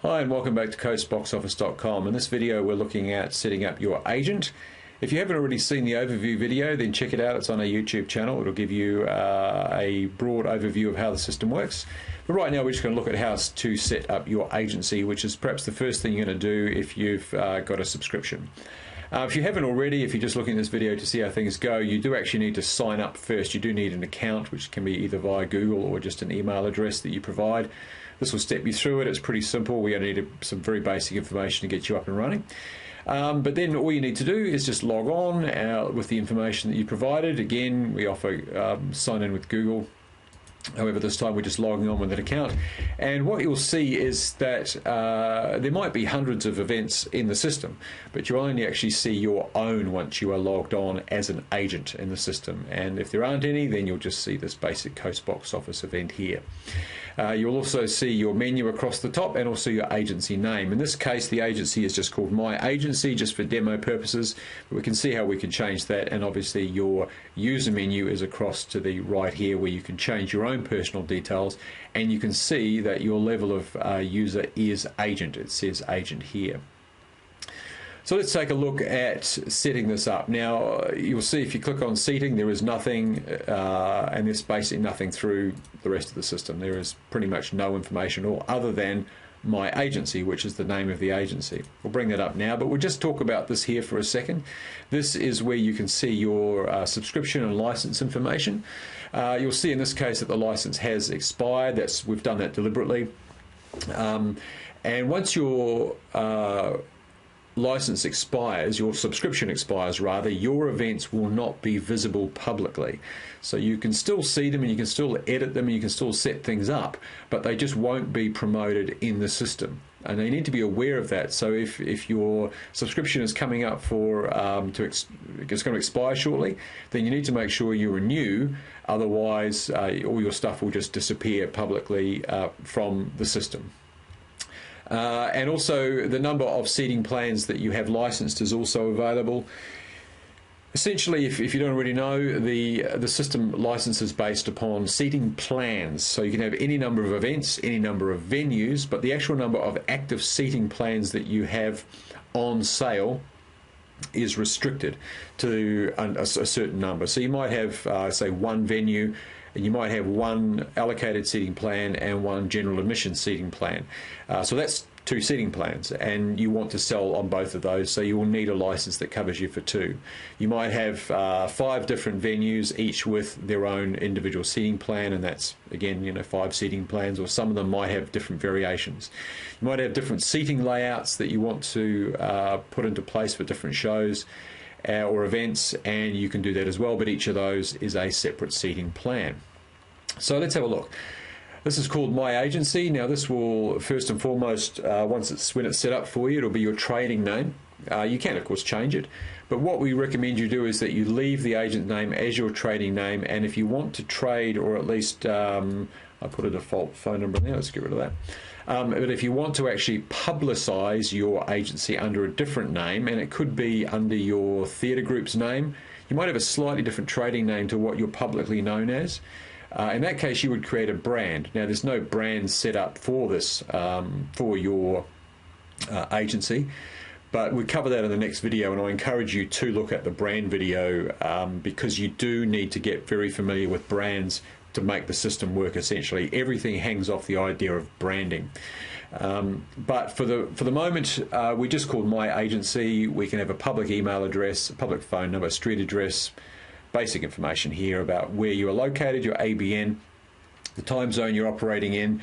Hi and welcome back to CoastBoxOffice.com. In this video we're looking at setting up your agent. If you haven't already seen the overview video, then check it out. It's on our YouTube channel. It'll give you a broad overview of how the system works. But right now we're just going to look at how to set up your agency, which is perhaps the first thing you're going to do if you've got a subscription. If you haven't already, if you're just looking at this video to see how things go, you do actually need to sign up first. You do need an account, which can be either via Google or just an email address that you provide. This will step you through it. It's pretty simple. We only need some very basic information to get you up and running. But then all you need to do is just log on with the information that you provided. Again, we offer sign in with Google. However, this time we're just logging on with an account. And what you'll see is that there might be hundreds of events in the system, but you only actually see your own once you are logged on as an agent in the system. And if there aren't any, then you'll just see this basic CoastBoxOffice event here. You'll also see your menu across the top and also your agency name. In this case, the agency is just called My Agency, just for demo purposes. But we can see how we can change that, and obviously your user menu is across to the right here, where you can change your own personal details, and you can see that your level of user is agent. It says agent here. So let's take a look at setting this up. Now, you'll see if you click on seating, there is nothing, and there's basically nothing through the rest of the system. There is pretty much no information at all other than My Agency, which is the name of the agency. We'll bring that up now, but we'll just talk about this here for a second. This is where you can see your subscription and license information. You'll see in this case that the license has expired. We've done that deliberately. And once your license expires, your subscription expires rather, your events will not be visible publicly. So you can still see them and you can still edit them and you can still set things up, but they just won't be promoted in the system. And you need to be aware of that. So if your subscription is coming up for it's going to expire shortly, then you need to make sure you renew. Otherwise, all your stuff will just disappear publicly from the system. And also the number of seating plans that you have licensed is also available. Essentially, if you don't already know, the system license is based upon seating plans. So you can have any number of events, any number of venues, but the actual number of active seating plans that you have on sale is restricted to a certain number. So you might have, say, one venue, and you might have one allocated seating plan and one general admission seating plan. So that's 2 seating plans, and you want to sell on both of those, so you will need a license that covers you for 2. You might have 5 different venues, each with their own individual seating plan, and that's, again, 5 seating plans, or some of them might have different variations. You might have different seating layouts that you want to put into place for different shows or events, and you can do that as well, but each of those is a separate seating plan. So let's have a look. This is called My Agency. Now this will, first and foremost, when it's set up for you, it'll be your trading name. You can of course change it, but what we recommend you do is that you leave the agent name as your trading name, and if you want to trade, or at least I put a default phone number in there, let's get rid of that. But if you want to actually publicize your agency under a different name, and it could be under your theatre group's name, you might have a slightly different trading name to what you're publicly known as. In that case, you would create a brand. Now, there's no brand set up for this, for your agency, but we'll cover that in the next video, and I encourage you to look at the brand video because you do need to get very familiar with brands to make the system work. Essentially, everything hangs off the idea of branding. But for the moment, we just called My Agency. We can have a public email address, a public phone number, street address, basic information here about where you are located, your ABN, the time zone you're operating in,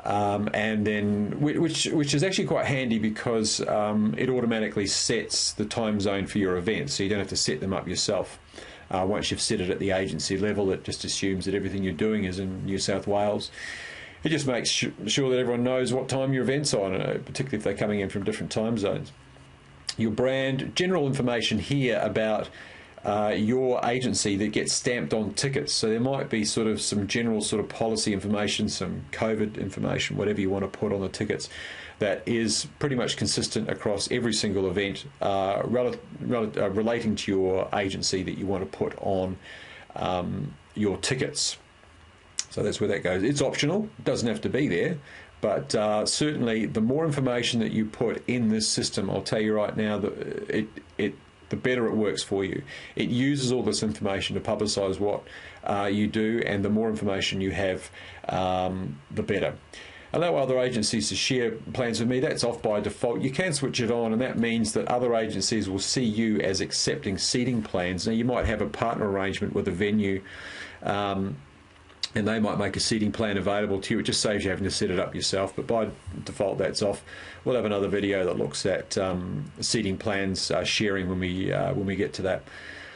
and then which is actually quite handy because it automatically sets the time zone for your event, so you don't have to set them up yourself. Once you've set it at the agency level, it just assumes that everything you're doing is in New South Wales. It just makes sure that everyone knows what time your events are, particularly if they're coming in from different time zones. Your brand, general information here about your agency that gets stamped on tickets. So there might be some general policy information, some COVID information, whatever you want to put on the tickets, that is pretty much consistent across every single event relating to your agency that you want to put on your tickets. So that's where that goes. It's optional, it doesn't have to be there, But certainly, the more information that you put in this system, I'll tell you right now that the better it works for you. It uses all this information to publicise what you do, and the more information you have, the better. Allow other agencies to share plans with me. That's off by default. You can switch it on, and that means that other agencies will see you as accepting seating plans. Now, you might have a partner arrangement with a venue, and they might make a seating plan available to you. It just saves you having to set it up yourself, but by default that's off. We'll have another video that looks at seating plans sharing when we get to that.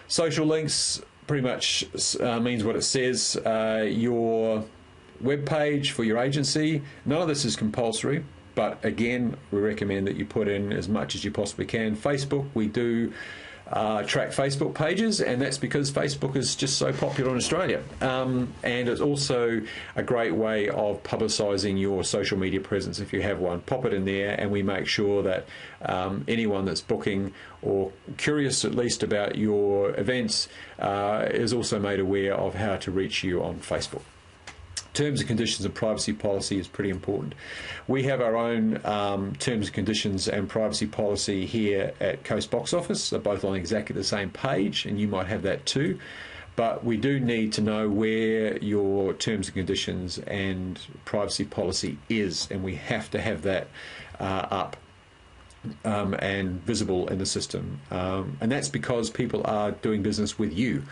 Social links pretty much means what it says. Your web page for your agency, none of this is compulsory, but again, we recommend that you put in as much as you possibly can. Facebook, we do track Facebook pages, and that's because Facebook is just so popular in Australia, and it's also a great way of publicising your social media presence. If you have one, pop it in there, and we make sure that anyone that's booking or curious at least about your events is also made aware of how to reach you on Facebook. Terms and conditions and privacy policy is pretty important. We have our own terms and conditions and privacy policy here at CoastBoxOffice. They're both on exactly the same page, and you might have that too. But we do need to know where your terms and conditions and privacy policy is, and we have to have that up and visible in the system. And that's because people are doing business with you.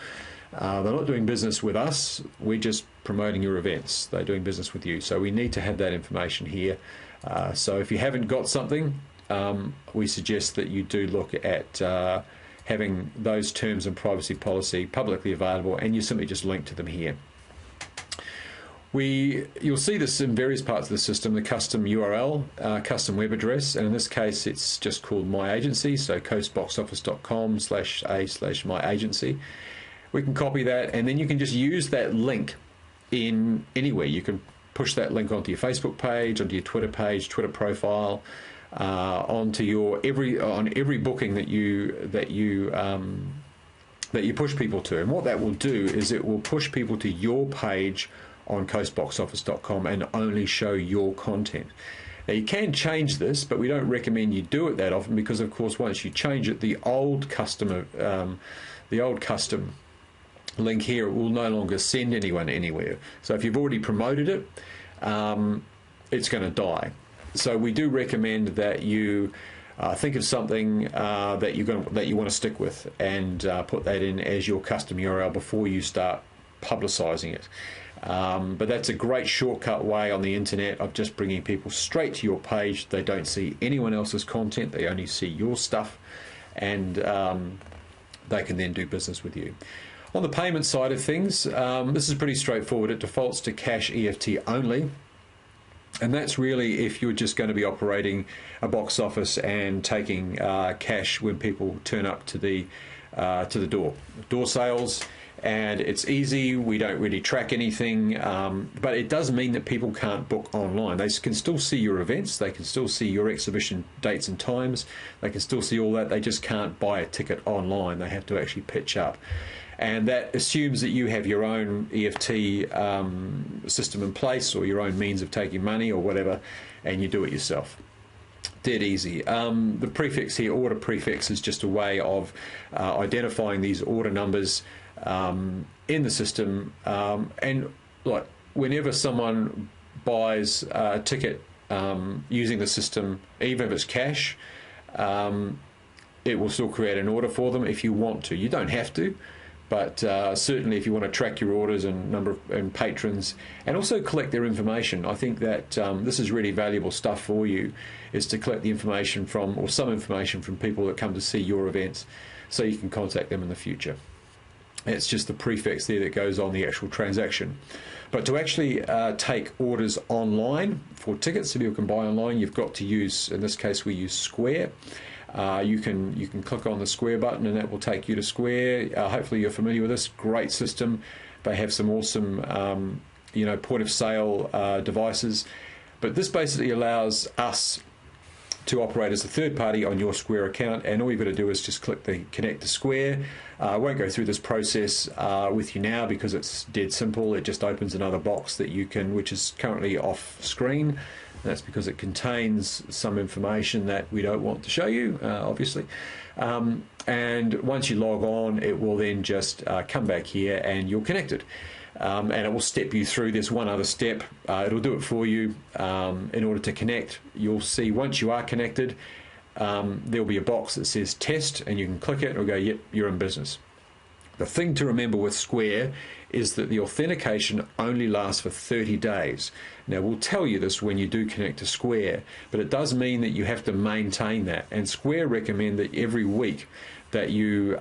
They're not doing business with us. We're just promoting your events. They're doing business with you. So we need to have that information here. So if you haven't got something, we suggest that you do look at having those terms and privacy policy publicly available, and you simply just link to them here. You'll see this in various parts of the system, the custom URL, custom web address, and in this case it's just called My Agency, so coastboxoffice.com/a/myagency. We can copy that, and then you can just use that link in anywhere. You can push that link onto your Facebook page, onto your Twitter page, Twitter profile, onto your every booking that you push people to. And what that will do is it will push people to your page on coastboxoffice.com and only show your content. Now, you can change this, but we don't recommend you do it that often, because of course once you change it, the old custom link here will no longer send anyone anywhere. So if you've already promoted it, it's going to die. So we do recommend that you think of something that you want to stick with, and put that in as your custom URL before you start publicising it. But that's a great shortcut way on the internet of just bringing people straight to your page. They don't see anyone else's content, they only see your stuff, and they can then do business with you. On the payment side of things, this is pretty straightforward. It defaults to cash EFT only, and that's really if you're just going to be operating a box office and taking cash when people turn up to the door sales. And it's easy. We don't really track anything, but it does mean that people can't book online. They can still see your events, they can still see your exhibition dates and times, they can still see all that. They just can't buy a ticket online. They have to actually pitch up. And that assumes that you have your own EFT system in place, or your own means of taking money or whatever, and you do it yourself. Dead easy. The prefix here, order prefix, is just a way of identifying these order numbers in the system. And like whenever someone buys a ticket using the system, even if it's cash, it will still create an order for them if you want to. You don't have to, but certainly if you want to track your orders and number of patrons, and also collect their information. I think that this is really valuable stuff for you, is to collect the information from, or some information from, people that come to see your events, so you can contact them in the future. It's just the prefix there that goes on the actual transaction. But to actually take orders online for tickets, so people can buy online, you've got to use, in this case we use Square. You can click on the Square button and that will take you to Square. Hopefully you're familiar with this. Great system. They have some awesome point of sale devices. But this basically allows us to operate as a third party on your Square account, and all you've got to do is just click the connect to Square. I won't go through this process with you now because it's dead simple. It just opens another box that you can, which is currently off screen, That's because it contains some information that we don't want to show you, obviously. And once you log on, it will then just come back here and you're connected. And it will step you through. There's one other step. It'll do it for you. In order to connect, you'll see once you are connected, there'll be a box that says test, and you can click it and it'll go, yep, you're in business. The thing to remember with Square is that the authentication only lasts for 30 days. Now, we'll tell you this when you do connect to Square, but it does mean that you have to maintain that. And Square recommend that every week that you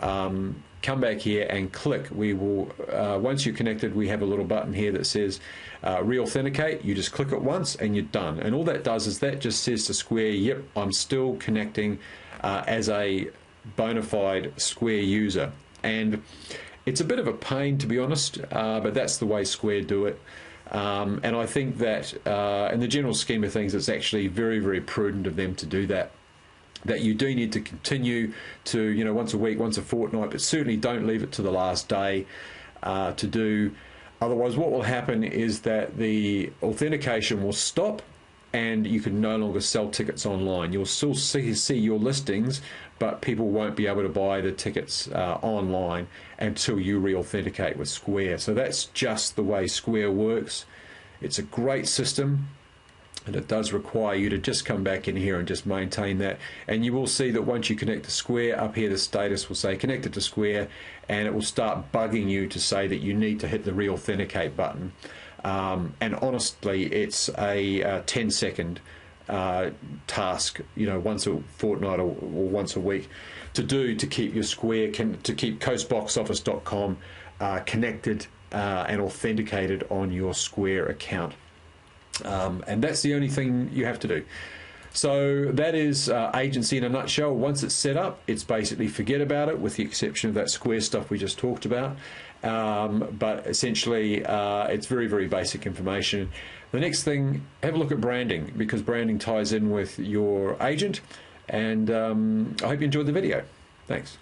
come back here and click. We will, once you're connected, we have a little button here that says re-authenticate. You just click it once and you're done. And all that does is that just says to Square, yep, I'm still connecting as a bona fide Square user. And it's a bit of a pain, to be honest, but that's the way Square do it. And I think that in the general scheme of things, it's actually very, very prudent of them to do that. That you do need to continue to, you know, once a week, once a fortnight, but certainly don't leave it to the last day to do. Otherwise, what will happen is that the authentication will stop and you can no longer sell tickets online. You'll still see your listings, but people won't be able to buy the tickets online until you re-authenticate with Square. So that's just the way Square works. It's a great system, and it does require you to just come back in here and just maintain that. And you will see that once you connect to Square, up here the status will say connected to Square, and it will start bugging you to say that you need to hit the re-authenticate button. And honestly, it's a 10-second task, you know, once a fortnight or once a week to do, to keep your Square, to keep CoastBoxOffice.com connected and authenticated on your Square account. And that's the only thing you have to do. So that is agency in a nutshell. Once it's set up, it's basically forget about it, with the exception of that Square stuff we just talked about. But essentially, it's very, very basic information. The next thing, have a look at branding, because branding ties in with your agent. And I hope you enjoyed the video. Thanks.